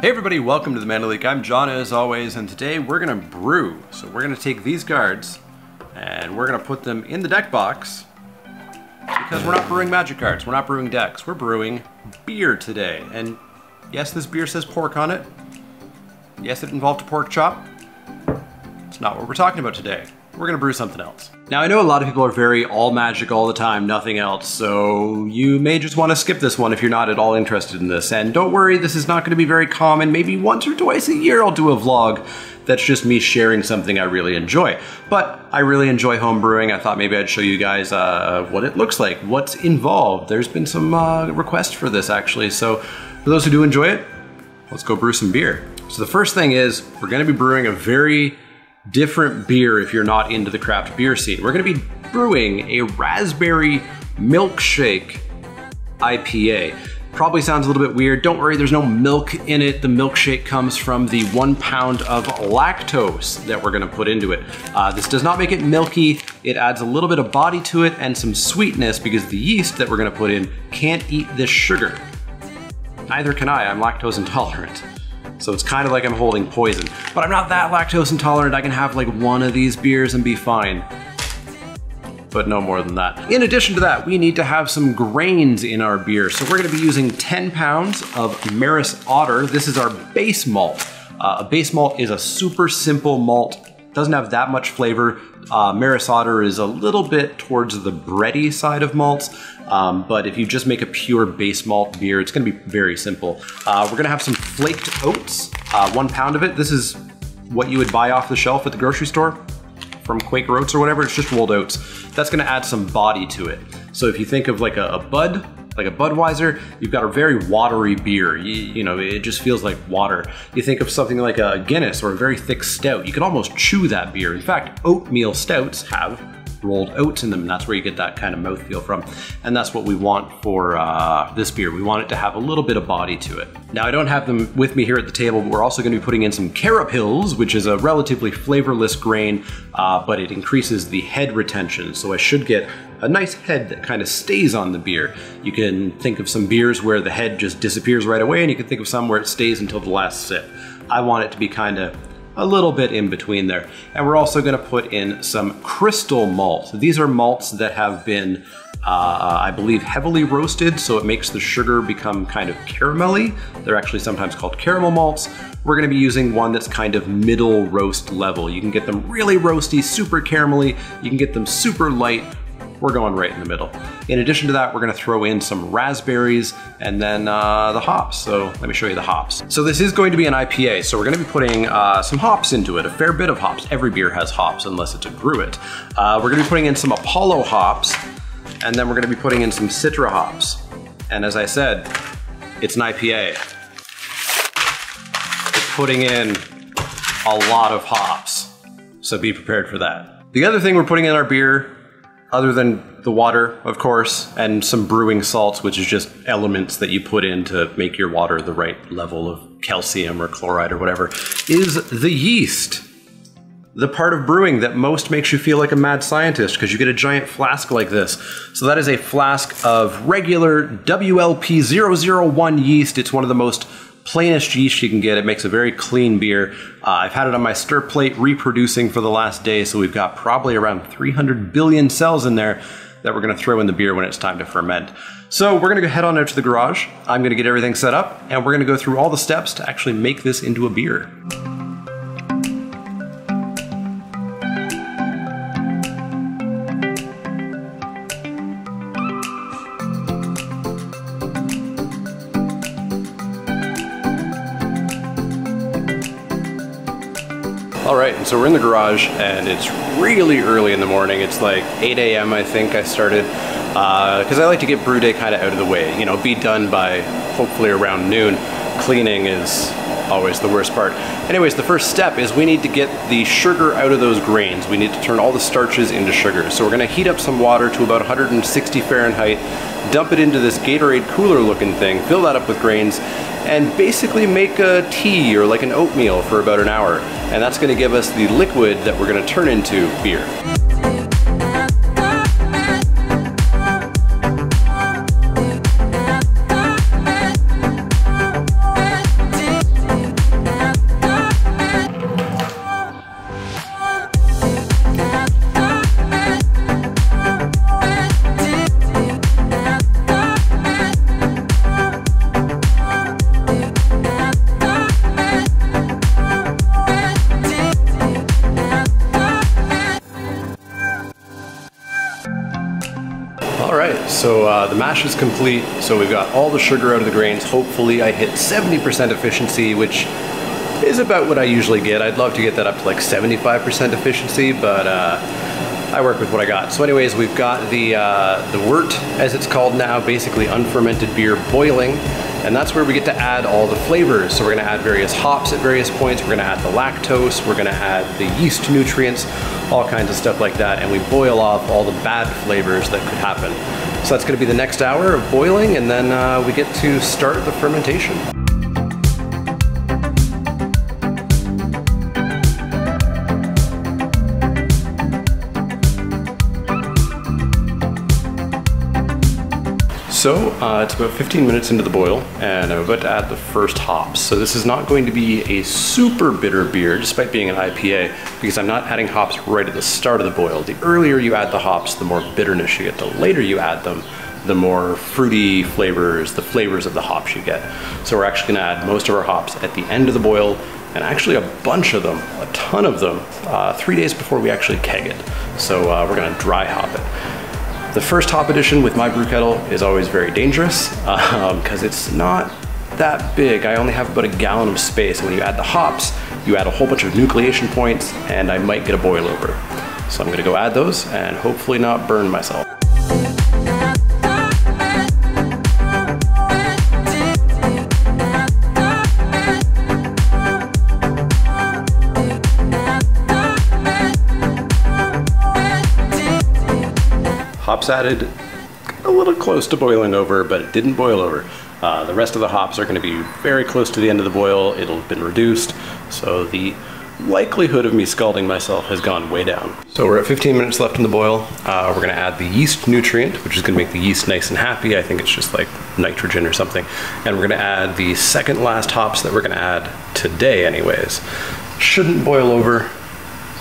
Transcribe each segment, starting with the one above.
Hey everybody, welcome to the Man of Leek. I'm John as always, and today we're gonna brew. So we're gonna take these cards and we're gonna put them in the deck box because we're not brewing magic cards, we're not brewing decks, we're brewing beer today. And yes, this beer says pork on it. Yes, it involved a pork chop. It's not what we're talking about today. We're gonna brew something else. Now I know a lot of people are very all magic all the time, nothing else, so you may just want to skip this one if you're not at all interested in this. And don't worry, this is not going to be very common. Maybe once or twice a year I'll do a vlog that's just me sharing something I really enjoy. But I really enjoy home brewing. I thought maybe I'd show you guys what it looks like, what's involved. There's been some requests for this actually, so for those who do enjoy it, let's go brew some beer. So the first thing is we're going to be brewing a very different beer if you're not into the craft beer scene. We're gonna be brewing a raspberry milkshake IPA. Probably sounds a little bit weird. Don't worry, there's no milk in it. The milkshake comes from the 1 pound of lactose that we're gonna put into it. This does not make it milky. It adds a little bit of body to it and some sweetness because the yeast that we're gonna put in can't eat this sugar. Neither can I, I'm lactose intolerant. So it's kind of like I'm holding poison. But I'm not that lactose intolerant. I can have like one of these beers and be fine. But no more than that. In addition to that, we need to have some grains in our beer. So we're gonna be using 10 pounds of Maris Otter. This is our base malt. A base malt is a super simple malt. Doesn't have that much flavor. Maris Otter is a little bit towards the bready side of malts, but if you just make a pure base malt beer, it's gonna be very simple. We're gonna have some flaked oats, 1 pound of it. This is what you would buy off the shelf at the grocery store from Quaker Oats or whatever, it's just rolled oats. That's gonna add some body to it. So if you think of like a Bud, like a Budweiser, you've got a very watery beer. You know, it just feels like water. You think of something like a Guinness or a very thick stout, you could almost chew that beer. In fact, oatmeal stouts have rolled oats in them, and that's where you get that kind of mouthfeel from. And that's what we want for this beer. We want it to have a little bit of body to it. Now, I don't have them with me here at the table, but we're also gonna be putting in some Carapils, which is a relatively flavorless grain, but it increases the head retention. So I should get a nice head that kind of stays on the beer. You can think of some beers where the head just disappears right away, and you can think of some where it stays until the last sip. I want it to be kind of a little bit in between there. And we're also gonna put in some crystal malt. These are malts that have been, I believe, heavily roasted, so it makes the sugar become kind of caramelly. They're actually sometimes called caramel malts. We're gonna be using one that's kind of middle roast level. You can get them really roasty, super caramelly. You can get them super light. We're going right in the middle. In addition to that, we're gonna throw in some raspberries and then the hops. So let me show you the hops. So this is going to be an IPA, so we're gonna be putting some hops into it, a fair bit of hops. Every beer has hops unless it's a Gruit. We're gonna be putting in some Apollo hops, and then we're gonna be putting in some Citra hops. And as I said, it's an IPA. It's putting in a lot of hops, so be prepared for that. The other thing we're putting in our beer, other than the water, of course, and some brewing salts, which is just elements that you put in to make your water the right level of calcium or chloride or whatever, is the yeast. The part of brewing that most makes you feel like a mad scientist because you get a giant flask like this. So that is a flask of regular WLP001 yeast. It's one of the most plainest yeast you can get. It makes a very clean beer. I've had it on my stir plate reproducing for the last day, so we've got probably around 300 billion cells in there that we're gonna throw in the beer when it's time to ferment. So we're gonna go head on out to the garage. I'm gonna get everything set up, and we're gonna go through all the steps to actually make this into a beer. All right, and so we're in the garage and it's really early in the morning. It's like 8 a.m. I think I started, because I like to get brew day kind of out of the way, you know, be done by hopefully around noon. Cleaning is always the worst part. Anyways, the first step is we need to get the sugar out of those grains. We need to turn all the starches into sugar. So we're gonna heat up some water to about 160 Fahrenheit, dump it into this Gatorade cooler looking thing, fill that up with grains, and basically make a tea or like an oatmeal for about an hour. And that's gonna give us the liquid that we're gonna turn into beer. the mash is complete, so we've got all the sugar out of the grains. Hopefully I hit 70% efficiency, which is about what I usually get. I'd love to get that up to like 75% efficiency, but I work with what I got. So anyways, we've got the wort, as it's called now, basically unfermented beer, boiling, and that's where we get to add all the flavors. So we're gonna add various hops at various points, we're gonna add the lactose, we're gonna add the yeast nutrients, all kinds of stuff like that, and we boil off all the bad flavors that could happen. So that's gonna be the next hour of boiling, and then we get to start the fermentation. So it's about 15 minutes into the boil, and I'm about to add the first hops. So this is not going to be a super bitter beer, despite being an IPA, because I'm not adding hops right at the start of the boil. The earlier you add the hops, the more bitterness you get. The later you add them, the more fruity flavors, the flavors of the hops you get. So we're actually gonna add most of our hops at the end of the boil, and actually a bunch of them, a ton of them, 3 days before we actually keg it. So we're gonna dry hop it. The first hop addition with my brew kettle is always very dangerous because it's not that big. I only have about a gallon of space. When you add the hops, you add a whole bunch of nucleation points, and I might get a boil over. So I'm gonna go add those and hopefully not burn myself. Hops added, a little close to boiling over, but it didn't boil over. The rest of the hops are going to be very close to the end of the boil. It'll have been reduced, so the likelihood of me scalding myself has gone way down. So we're at 15 minutes left in the boil. We're going to add the yeast nutrient, which is going to make the yeast nice and happy. I think it's just like nitrogen or something. And we're going to add the second last hops that we're going to add today anyways. Shouldn't boil over,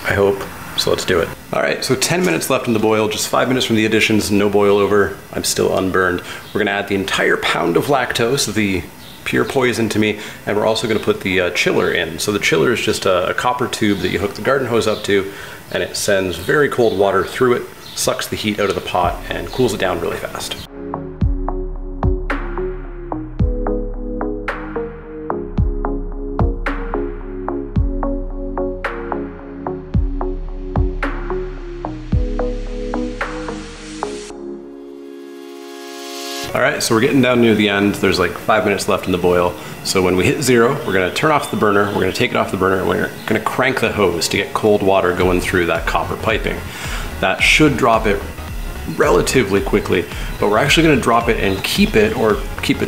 I hope. So let's do it. All right, so 10 minutes left in the boil, just 5 minutes from the additions, no boil over. I'm still unburned. We're gonna add the entire pound of lactose, the pure poison to me, and we're also gonna put the chiller in. So the chiller is just a copper tube that you hook the garden hose up to, and it sends very cold water through it, sucks the heat out of the pot, and cools it down really fast. All right, so we're getting down near the end. There's like 5 minutes left in the boil. So when we hit 0, we're gonna turn off the burner, we're gonna take it off the burner, and we're gonna crank the hose to get cold water going through that copper piping. That should drop it relatively quickly, but we're actually gonna drop it and keep it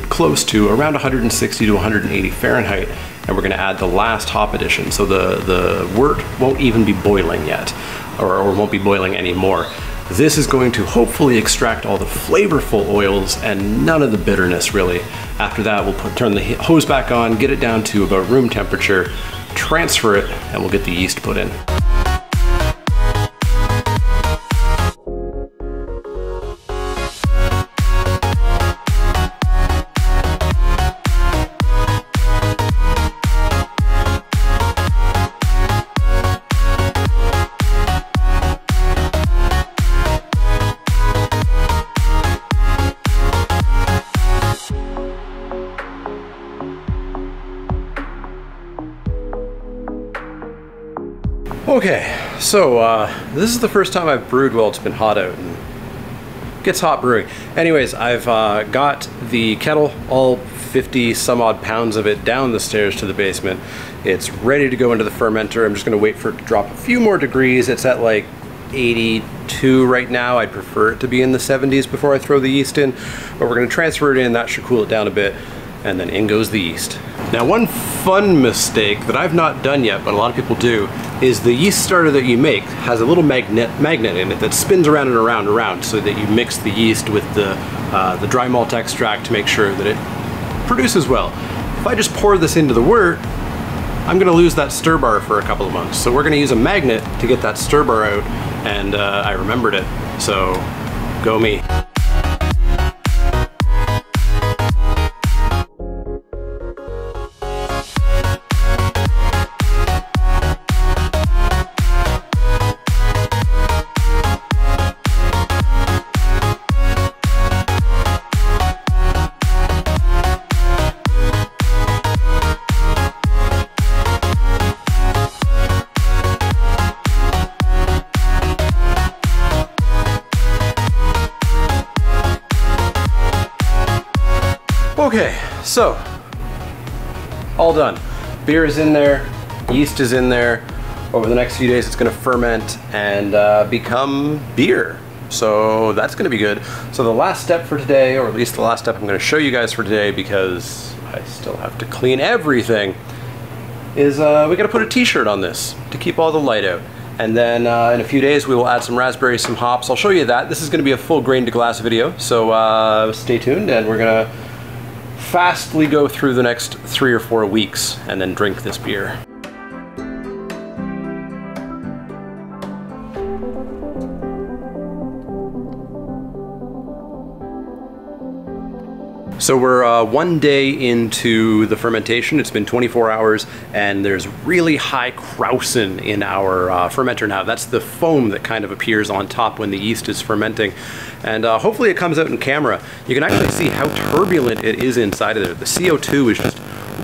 close to around 160 to 180 Fahrenheit, and we're gonna add the last hop addition. So the wort won't even be boiling yet, or won't be boiling anymore. This is going to hopefully extract all the flavorful oils and none of the bitterness really. After that, we'll turn the hose back on, get it down to about room temperature, transfer it, and we'll get the yeast put in. Okay, so this is the first time I've brewed while it's been hot out, and it gets hot brewing. Anyways, I've got the kettle, all 50 some odd pounds of it, down the stairs to the basement. It's ready to go into the fermenter. I'm just gonna wait for it to drop a few more degrees. It's at like 82 right now. I'd prefer it to be in the 70s before I throw the yeast in, but we're gonna transfer it in. That should cool it down a bit, and then in goes the yeast. Now, one fun mistake that I've not done yet, but a lot of people do, is the yeast starter that you make has a little magnet in it that spins around and around and around, so that you mix the yeast with the dry malt extract to make sure that it produces well. If I just pour this into the wort, I'm gonna lose that stir bar for a couple of months. So we're gonna use a magnet to get that stir bar out, and I remembered it, so go me. Okay, so all done. Beer is in there, yeast is in there. Over the next few days it's going to ferment and become beer. So that's going to be good. So the last step for today, or at least the last step I'm going to show you guys for today, because I still have to clean everything, is we got to put a t-shirt on this to keep all the light out. And then in a few days we will add some raspberries, some hops. I'll show you that. This is going to be a full grain to glass video, so stay tuned, and we're going to fastly go through the next 3 or 4 weeks and then drink this beer. So we're 1 day into the fermentation. It's been 24 hours and there's really high krausen in our fermenter now. That's the foam that kind of appears on top when the yeast is fermenting. And hopefully it comes out in camera. You can actually see how turbulent it is inside of there. The CO2 is just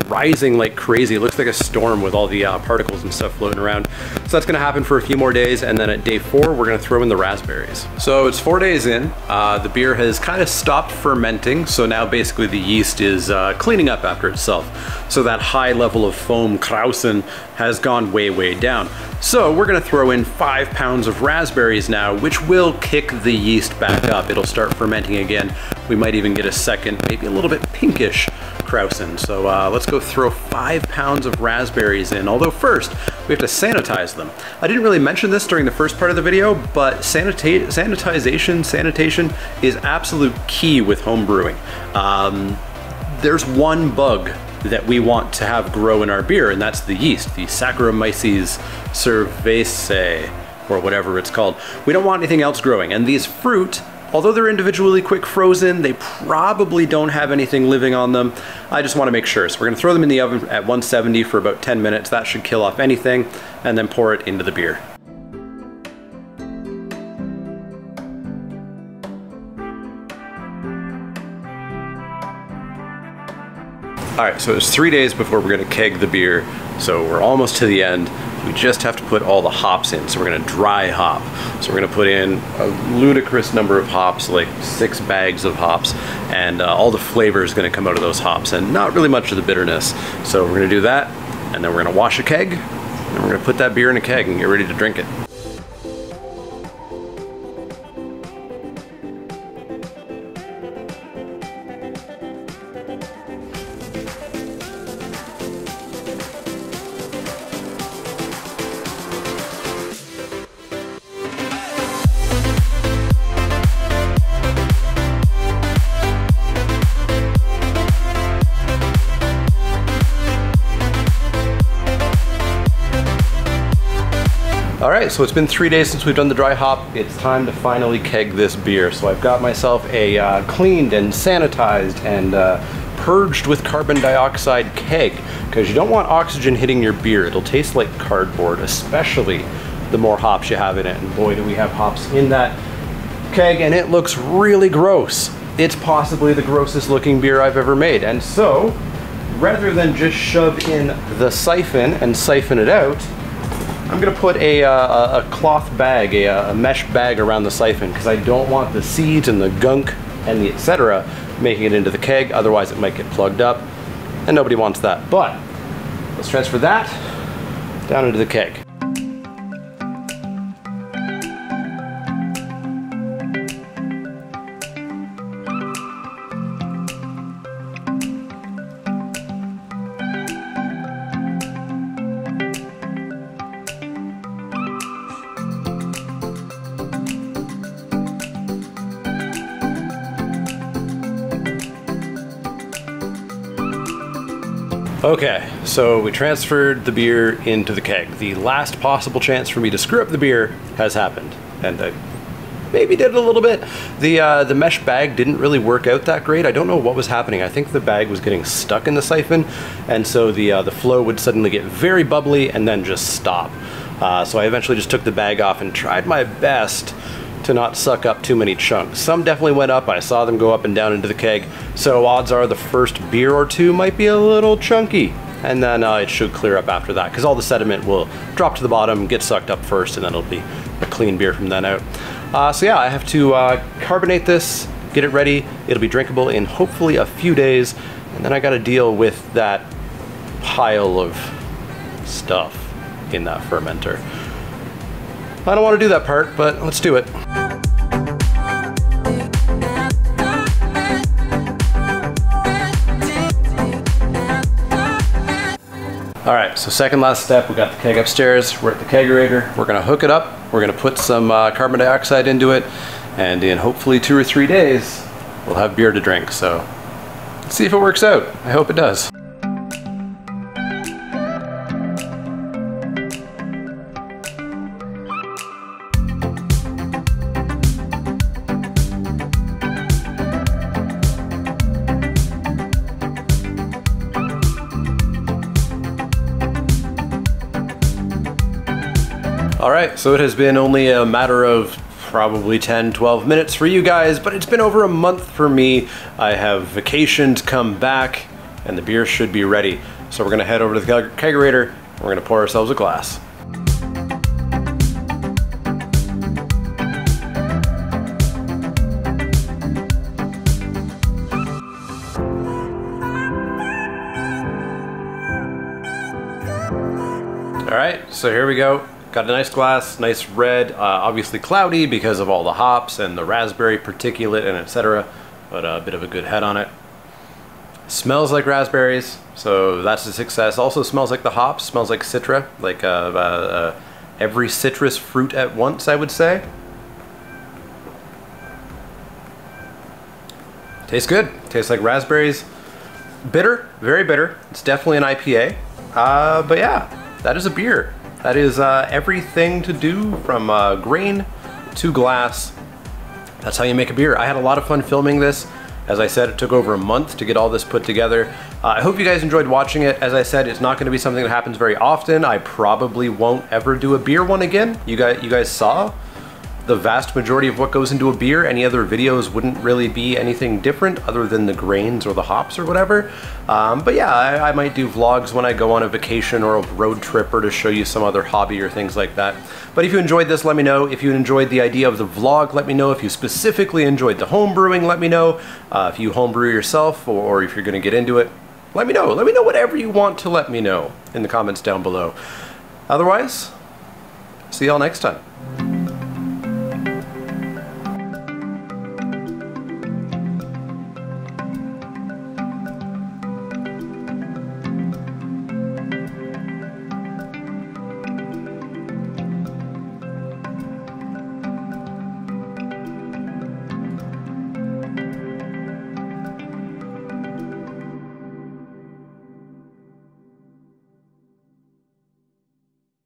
rising like crazy. It looks like a storm with all the particles and stuff floating around. So that's gonna happen for a few more days, and then at day 4 we're gonna throw in the raspberries. So it's 4 days in. The beer has kind of stopped fermenting, so now basically the yeast is cleaning up after itself. So that high level of foam, krausen, has gone way, way down. So we're gonna throw in 5 pounds of raspberries now, which will kick the yeast back up. It'll start fermenting again. We might even get a second, maybe a little bit pinkish krausen. So let's go throw 5 pounds of raspberries in, although first we have to sanitize them. I didn't really mention this during the first part of the video, but sanitation is absolute key with home brewing. There's one bug that we want to have grow in our beer, and that's the yeast, the Saccharomyces cerevisiae, or whatever it's called. We don't want anything else growing, and these fruit, although they're individually quick frozen, they probably don't have anything living on them. I just want to make sure. So we're going to throw them in the oven at 170 for about 10 minutes. That should kill off anything, and then pour it into the beer. All right, so it's 3 days before we're going to keg the beer, so we're almost to the end. We just have to put all the hops in, so we're going to dry hop. So we're going to put in a ludicrous number of hops, like 6 bags of hops, and all the flavor is going to come out of those hops, and not really much of the bitterness. So we're going to do that, and then we're going to wash a keg, and we're going to put that beer in a keg and get ready to drink it. All right, so it's been 3 days since we've done the dry hop. It's time to finally keg this beer. So I've got myself a cleaned and sanitized and purged with carbon dioxide keg, because you don't want oxygen hitting your beer. It'll taste like cardboard, especially the more hops you have in it. And boy, do we have hops in that keg, and it looks really gross. It's possibly the grossest looking beer I've ever made. And so, rather than just shove in the siphon and siphon it out, I'm gonna put a cloth bag, a mesh bag around the siphon, because I don't want the seeds and the gunk and the etc. making it into the keg, otherwise it might get plugged up, and nobody wants that. But let's transfer that down into the keg. Okay, so we transferred the beer into the keg. The last possible chance for me to screw up the beer has happened, and I maybe did it a little bit. The mesh bag didn't really work out that great. I don't know what was happening. I think the bag was getting stuck in the siphon, and so the flow would suddenly get very bubbly and then just stop. So I eventually just took the bag off and tried my best to not suck up too many chunks. Some definitely went up. I saw them go up and down into the keg. So odds are the first beer or two might be a little chunky. And then it should clear up after that, because all the sediment will drop to the bottom, get sucked up first, and then it'll be a clean beer from then out. So yeah, I have to carbonate this get it ready. It'll be drinkable in hopefully a few days, and then I gotta deal with that pile of stuff in that fermenter. I don't want to do that part, but let's do it. All right, so second last step, we got the keg upstairs. We're at the kegerator. We're gonna hook it up. We're gonna put some carbon dioxide into it, and in hopefully 2 or 3 days, we'll have beer to drink. So let's see if it works out. I hope it does. All right, so it has been only a matter of probably 10-12 minutes for you guys, but it's been over a month for me. I have vacationed, come back, and the beer should be ready. So we're gonna head over to the kegerator, and we're gonna pour ourselves a glass. All right, so here we go. Got a nice glass, nice red, obviously cloudy because of all the hops and the raspberry particulate and etc. But a bit of a good head on it. Smells like raspberries, so that's a success. Also smells like the hops, smells like citra, like every citrus fruit at once, I would say. Tastes good, tastes like raspberries. Bitter, very bitter. It's definitely an IPA, but yeah, that is a beer. That is everything to do from grain to glass. That's how you make a beer. I had a lot of fun filming this. As I said, it took over a month to get all this put together. I hope you guys enjoyed watching it. As I said, it's not gonna be something that happens very often. I probably won't ever do a beer one again. You guys saw the vast majority of what goes into a beer. Any other videos wouldn't really be anything different other than the grains or the hops or whatever. But yeah, I might do vlogs when I go on a vacation or a road trip or to show you some other hobby or things like that. But if you enjoyed this, let me know. If you enjoyed the idea of the vlog, let me know. If you specifically enjoyed the home brewing, let me know. If you homebrew yourself or if you're gonna get into it, let me know. Let me know whatever you want to let me know in the comments down below. Otherwise, see y'all next time.